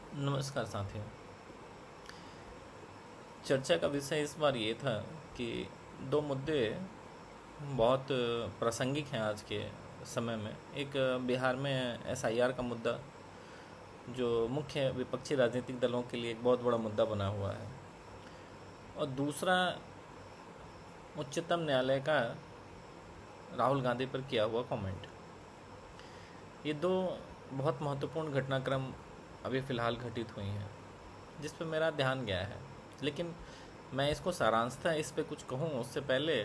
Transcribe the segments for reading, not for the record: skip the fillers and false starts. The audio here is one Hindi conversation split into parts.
नमस्कार साथियों। चर्चा का विषय इस बार ये था कि दो मुद्दे बहुत प्रासंगिक हैं आज के समय में। एक बिहार में एसआईआर का मुद्दा, जो मुख्य विपक्षी राजनीतिक दलों के लिए एक बहुत बड़ा मुद्दा बना हुआ है, और दूसरा उच्चतम न्यायालय का राहुल गांधी पर किया हुआ कमेंट। ये दो बहुत महत्वपूर्ण घटनाक्रम अभी फ़िलहाल घटित हुई हैं, जिस पर मेरा ध्यान गया है। लेकिन मैं इसको सारांशतः इस पे कुछ कहूँ उससे पहले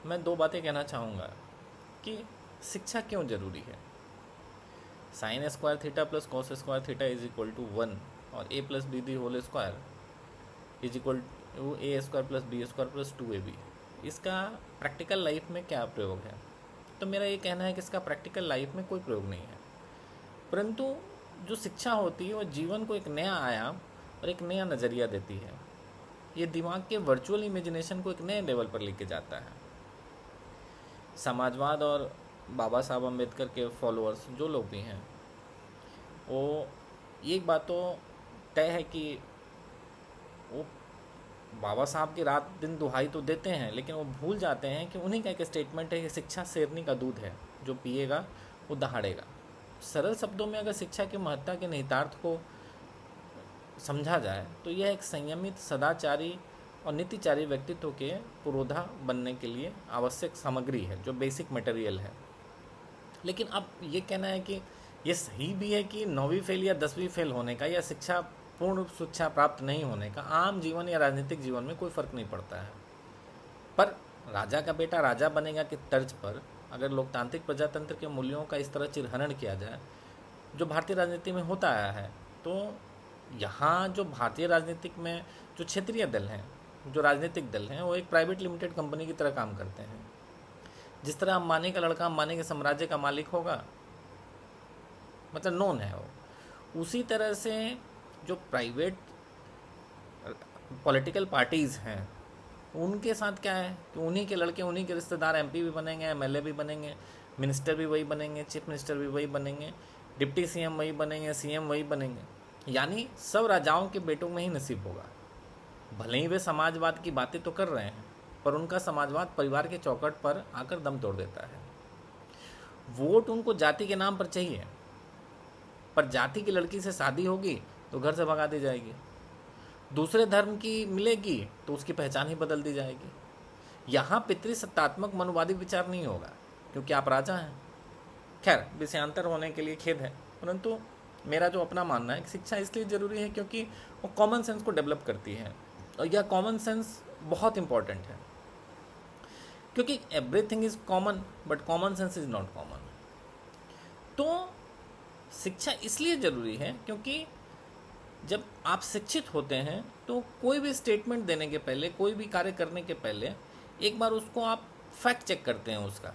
मैं दो बातें कहना चाहूँगा कि शिक्षा क्यों ज़रूरी है। Sine square theta plus cos square theta is equal to 1 और A plus B the whole square is equal to A square plus B square plus 2ab। इसका प्रैक्टिकल लाइफ में क्या प्रयोग है? तो मेरा ये कहना है कि इसका प्रैक्टिकल लाइफ में कोई प्रयोग नहीं है, परंतु जो शिक्षा होती है वो जीवन को एक नया आयाम और एक नया नज़रिया देती है। ये दिमाग के वर्चुअल इमेजिनेशन को एक नए लेवल पर लेके जाता है। समाजवाद और बाबा साहब अम्बेडकर के फॉलोअर्स जो लोग भी हैं, वो एक बात तो तय है कि वो बाबा साहब की रात दिन दुहाई तो देते हैं, लेकिन वो भूल जाते हैं कि उन्हीं का एक स्टेटमेंट है कि शिक्षा शेरनी का दूध है, जो पिएगा वो दहाड़ेगा। सरल शब्दों में अगर शिक्षा की महत्ता के निहितार्थ को समझा जाए तो यह एक संयमित, सदाचारी और नीतिचारी व्यक्तित्व के पुरोधा बनने के लिए आवश्यक सामग्री है, जो बेसिक मटेरियल है। लेकिन अब ये कहना है कि ये सही भी है कि 9वीं फेल या 10वीं फेल होने का या शिक्षा पूर्ण शिक्षा प्राप्त नहीं होने का आम जीवन या राजनीतिक जीवन में कोई फ़र्क नहीं पड़ता है। पर राजा का बेटा राजा बनेगा की तर्ज पर अगर लोकतांत्रिक प्रजातंत्र के मूल्यों का इस तरह चिरहरण किया जाए, जो भारतीय राजनीति में होता आया है, तो यहाँ जो भारतीय राजनीतिक में जो क्षेत्रीय दल हैं, जो राजनीतिक दल हैं, वो एक प्राइवेट लिमिटेड कंपनी की तरह काम करते हैं। जिस तरह अंबानी का लड़का अंबानी के साम्राज्य का मालिक होगा, मतलब नोन है वो, उसी तरह से जो प्राइवेट पॉलिटिकल पार्टीज़ हैं उनके साथ क्या है कि उन्हीं के लड़के, उन्हीं के रिश्तेदार एमपी भी बनेंगे, एमएलए भी बनेंगे, मिनिस्टर भी वही बनेंगे, चीफ मिनिस्टर भी वही बनेंगे, डिप्टी सीएम वही बनेंगे, सीएम वही बनेंगे। यानी सब राजाओं के बेटों में ही नसीब होगा। भले ही वे समाजवाद की बातें तो कर रहे हैं, पर उनका समाजवाद परिवार के चौखट पर आकर दम तोड़ देता है। वोट उनको जाति के नाम पर चाहिए, पर जाति की लड़की से शादी होगी तो घर से भगा दी जाएगी। दूसरे धर्म की मिलेगी तो उसकी पहचान ही बदल दी जाएगी। यहाँ पितृसत्तात्मक मनोवादी विचार नहीं होगा, क्योंकि आप राजा हैं। खैर, विषयांतर होने के लिए खेद है, परंतु मेरा जो अपना मानना है कि शिक्षा इसलिए ज़रूरी है क्योंकि वो कॉमन सेंस को डेवलप करती है, और यह कॉमन सेंस बहुत इंपॉर्टेंट है, क्योंकि everything is common but common sense is not common. तो शिक्षा इसलिए ज़रूरी है क्योंकि जब आप शिक्षित होते हैं तो कोई भी स्टेटमेंट देने के पहले, कोई भी कार्य करने के पहले एक बार उसको आप फैक्ट चेक करते हैं उसका।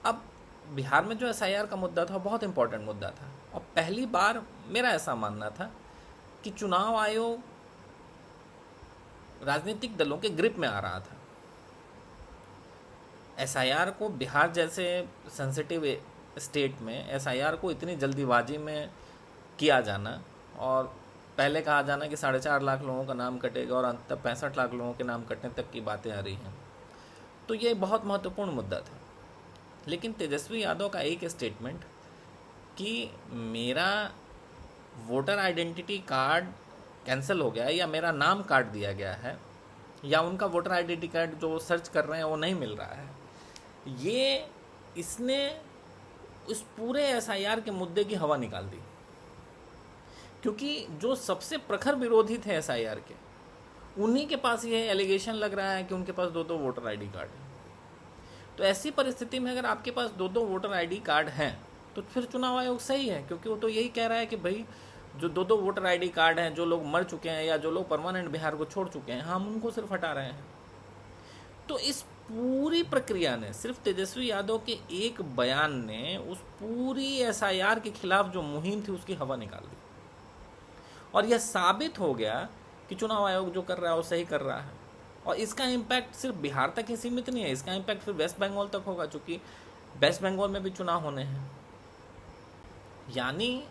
अब बिहार में जो एसआईआर का मुद्दा था बहुत इंपॉर्टेंट मुद्दा था, और पहली बार मेरा ऐसा मानना था कि चुनाव आयोग राजनीतिक दलों के ग्रिप में आ रहा था। एसआईआर को, बिहार जैसे सेंसिटिव स्टेट में एसआईआर को इतनी जल्दीबाजी में किया जाना, और पहले कहा जाना कि 4.5 लाख लोगों का नाम कटेगा और अंत तक 65 लाख लोगों के नाम कटने तक की बातें आ रही हैं, तो ये बहुत महत्वपूर्ण मुद्दा था। लेकिन तेजस्वी यादव का एक स्टेटमेंट कि मेरा वोटर आइडेंटिटी कार्ड कैंसिल हो गया है या मेरा नाम काट दिया गया है या उनका वोटर आइडेंटिटी कार्ड जो सर्च कर रहे हैं वो नहीं मिल रहा है, ये इसने उस पूरे एसआईआर के मुद्दे की हवा निकाल दी। क्योंकि जो सबसे प्रखर विरोधी थे एसआईआर के, उन्हीं के पास ये एलिगेशन लग रहा है कि उनके पास 2-2 वोटर आईडी कार्ड है। तो ऐसी परिस्थिति में अगर आपके पास 2-2 वोटर आईडी कार्ड हैं तो फिर चुनाव आयोग सही है, क्योंकि वो तो यही कह रहा है कि भाई जो 2-2 वोटर आईडी कार्ड हैं, जो लोग मर चुके हैं या जो लोग परमानेंट बिहार को छोड़ चुके हैं, हम उनको सिर्फ हटा रहे हैं। तो इस पूरी प्रक्रिया ने, सिर्फ तेजस्वी यादव के एक बयान ने उस पूरी एसआईआर के खिलाफ जो मुहिम थी उसकी हवा निकाल दी, और यह साबित हो गया कि चुनाव आयोग जो कर रहा है वो सही कर रहा है। और इसका इम्पैक्ट सिर्फ बिहार तक ही सीमित नहीं है, इसका इम्पैक्ट फिर वेस्ट बंगाल तक होगा, चूँकि वेस्ट बंगाल में भी चुनाव होने हैं। यानी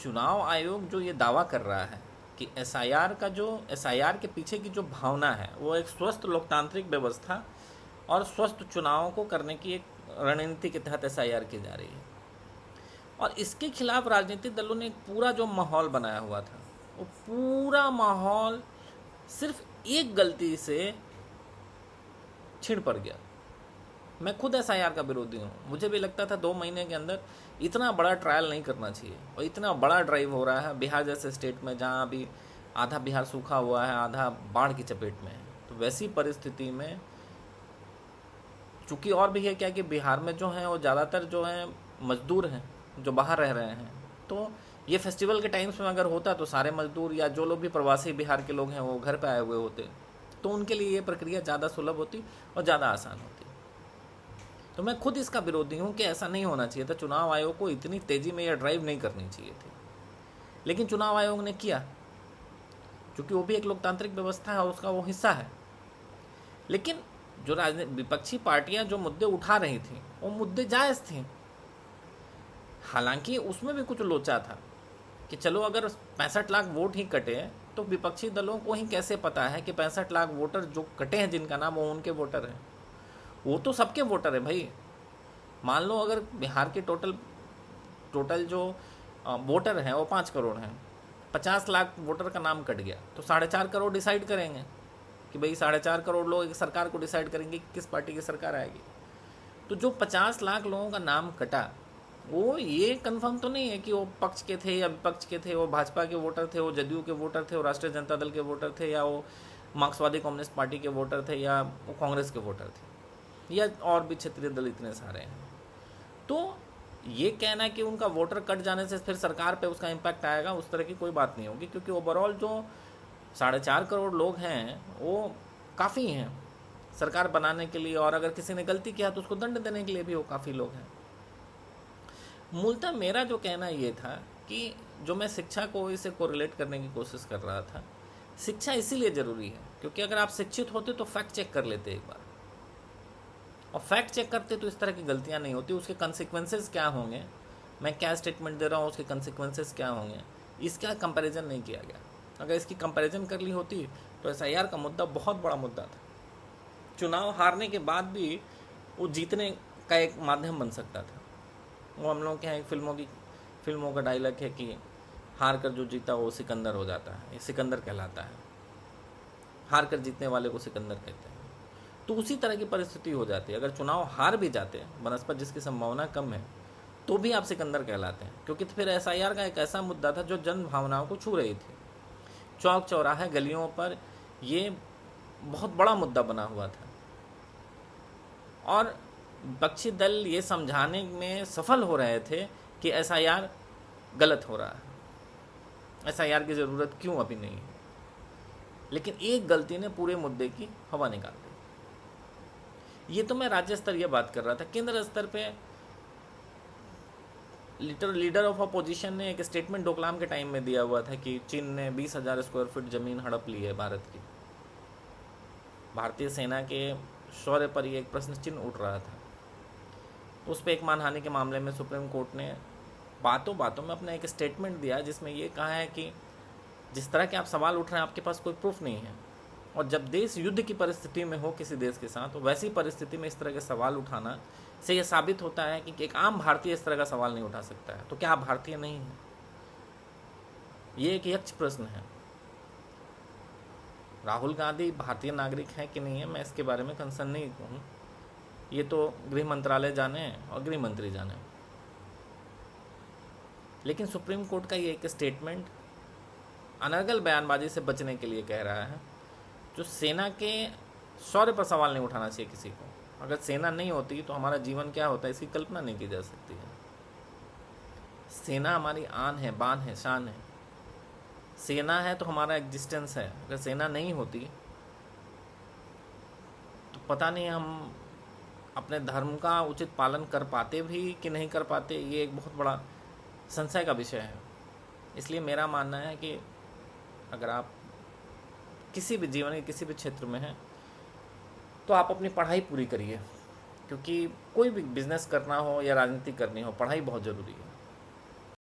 चुनाव आयोग जो ये दावा कर रहा है कि एसआईआर के पीछे की जो भावना है वो एक स्वस्थ लोकतांत्रिक व्यवस्था और स्वस्थ चुनावों को करने की एक रणनीति के तहत एसआईआर की जा रही है, और इसके खिलाफ राजनीतिक दलों ने एक पूरा जो माहौल बनाया हुआ था, वो पूरा माहौल सिर्फ एक गलती से छिड़ पड़ गया। मैं खुद एसआईआर का विरोधी हूँ। मुझे भी लगता था 2 महीने के अंदर इतना बड़ा ट्रायल नहीं करना चाहिए, और इतना बड़ा ड्राइव हो रहा है बिहार जैसे स्टेट में जहाँ अभी आधा बिहार सूखा हुआ है, आधा बाढ़ की चपेट में है। तो वैसी परिस्थिति में चूँकि और भी है क्या कि बिहार में जो हैं वो ज़्यादातर जो हैं मजदूर हैं जो बाहर रह रहे हैं, तो ये फेस्टिवल के टाइम्स में अगर होता तो सारे मजदूर या जो लोग भी प्रवासी बिहार के लोग हैं वो घर पे आए हुए होते, तो उनके लिए ये प्रक्रिया ज़्यादा सुलभ होती और ज़्यादा आसान होती। तो मैं खुद इसका विरोधी हूँ कि ऐसा नहीं होना चाहिए था। चुनाव आयोग को इतनी तेज़ी में यह ड्राइव नहीं करनी चाहिए थी, लेकिन चुनाव आयोग ने किया, क्योंकि वो भी एक लोकतांत्रिक व्यवस्था है, उसका वो हिस्सा है। लेकिन जो विपक्षी पार्टियां जो मुद्दे उठा रही थी वो मुद्दे जायज़ थे। हालांकि उसमें भी कुछ लोचा था कि चलो अगर 65 लाख वोट ही कटे तो विपक्षी दलों को ही कैसे पता है कि 65 लाख वोटर जो कटे हैं जिनका नाम, वो उनके वोटर हैं। वो तो सबके वोटर है भाई। मान लो अगर बिहार के टोटल जो वोटर हैं वो 5 करोड़ हैं, 50 लाख वोटर का नाम कट गया तो 4.5 करोड़ डिसाइड करेंगे कि भाई 4.5 करोड़ लोग एक सरकार को डिसाइड करेंगे कि किस पार्टी की सरकार आएगी। तो जो 50 लाख लोगों का नाम कटा, वो ये कंफर्म तो नहीं है कि वो पक्ष के थे या विपक्ष के थे, वो भाजपा के वोटर थे, वो जदयू के वोटर थे, वो राष्ट्रीय जनता दल के वोटर थे, या वो मार्क्सवादी कम्युनिस्ट पार्टी के वोटर थे, या वो कांग्रेस के वोटर थे, या और भी क्षेत्रीय दल इतने सारे हैं। तो ये कहना कि उनका वोटर कट जाने से फिर सरकार पे उसका इम्पैक्ट आएगा, उस तरह की कोई बात नहीं होगी, क्योंकि ओवरऑल जो 4.5 करोड़ लोग हैं वो काफ़ी हैं सरकार बनाने के लिए, और अगर किसी ने गलती किया तो उसको दंड देने के लिए भी वो काफ़ी लोग हैं। मूलतः मेरा जो कहना ये था कि जो मैं शिक्षा को इसे कोरिलेट करने की कोशिश कर रहा था, शिक्षा इसीलिए ज़रूरी है क्योंकि अगर आप शिक्षित होते तो फैक्ट चेक कर लेते एक बार, और फैक्ट चेक करते तो इस तरह की गलतियां नहीं होती। उसके कंसिक्वेंसेस क्या होंगे, मैं क्या स्टेटमेंट दे रहा हूँ, उसके कंसिक्वेंसेस क्या होंगे, इसका कंपैरिजन नहीं किया गया। अगर इसकी कंपैरिजन कर ली होती तो एसआईआर का मुद्दा बहुत बड़ा मुद्दा था। चुनाव हारने के बाद भी वो जीतने का एक माध्यम बन सकता था। वो हम लोग के यहाँ फिल्मों का डायलॉग है कि हार कर जो जीता वो सिकंदर हो जाता है, ये सिकंदर कहलाता है, हार कर जीतने वाले को सिकंदर कहते हैं। तो उसी तरह की परिस्थिति हो जाती है। अगर चुनाव हार भी जाते हैं बनस्पत जिसकी संभावना कम है, तो भी आप सिकंदर कहलाते हैं, क्योंकि फिर एसआईआर का एक ऐसा मुद्दा था जो जन भावनाओं को छू रही थी। चौक चौराहे गलियों पर ये बहुत बड़ा मुद्दा बना हुआ था, और विपक्षी दल ये समझाने में सफल हो रहे थे कि एसआईआर गलत हो रहा है, एसआईआर की ज़रूरत क्यों अभी नहीं है। लेकिन एक गलती ने पूरे मुद्दे की हवा निकाल दी। ये तो मैं राज्य स्तरीय बात कर रहा था। केंद्र स्तर पे लीडर ऑफ अपोजिशन ने एक स्टेटमेंट डोकलाम के टाइम में दिया हुआ था कि चीन ने 20,000 स्क्वायर फीट ज़मीन हड़प ली है भारत की। भारतीय सेना के शौर्य पर ये एक प्रश्न चिन्ह उठ रहा था। तो उस पर एक मानहानि के मामले में सुप्रीम कोर्ट ने बातों बातों में अपना एक स्टेटमेंट दिया, जिसमें ये कहा है कि जिस तरह के आप सवाल उठ रहे हैं आपके पास कोई प्रूफ नहीं है, और जब देश युद्ध की परिस्थिति में हो किसी देश के साथ, तो वैसी परिस्थिति में इस तरह के सवाल उठाना से यह साबित होता है कि एक आम भारतीय इस तरह का सवाल नहीं उठा सकता है। तो क्या आप भारतीय नहीं हैं? ये एक यक्ष प्रश्न है। राहुल गांधी भारतीय नागरिक हैं कि नहीं है, मैं इसके बारे में कंसर्न नहीं हूँ। ये तो गृह मंत्रालय जाने और गृह मंत्री जाने। लेकिन सुप्रीम कोर्ट का ये एक स्टेटमेंट अनर्गल बयानबाजी से बचने के लिए कह रहा है, जो सेना के शौर्य पर सवाल नहीं उठाना चाहिए किसी को। अगर सेना नहीं होती तो हमारा जीवन क्या होता है, इसकी कल्पना नहीं की जा सकती है। सेना हमारी आन है, बान है, शान है। सेना है तो हमारा एग्जिस्टेंस है। अगर सेना नहीं होती तो पता नहीं हम अपने धर्म का उचित पालन कर पाते भी कि नहीं कर पाते। ये एक बहुत बड़ा संशय का विषय है। इसलिए मेरा मानना है कि अगर आप किसी भी जीवन के किसी भी क्षेत्र में हैं तो आप अपनी पढ़ाई पूरी करिए, क्योंकि कोई भी बिजनेस करना हो या राजनीति करनी हो, पढ़ाई बहुत ज़रूरी है।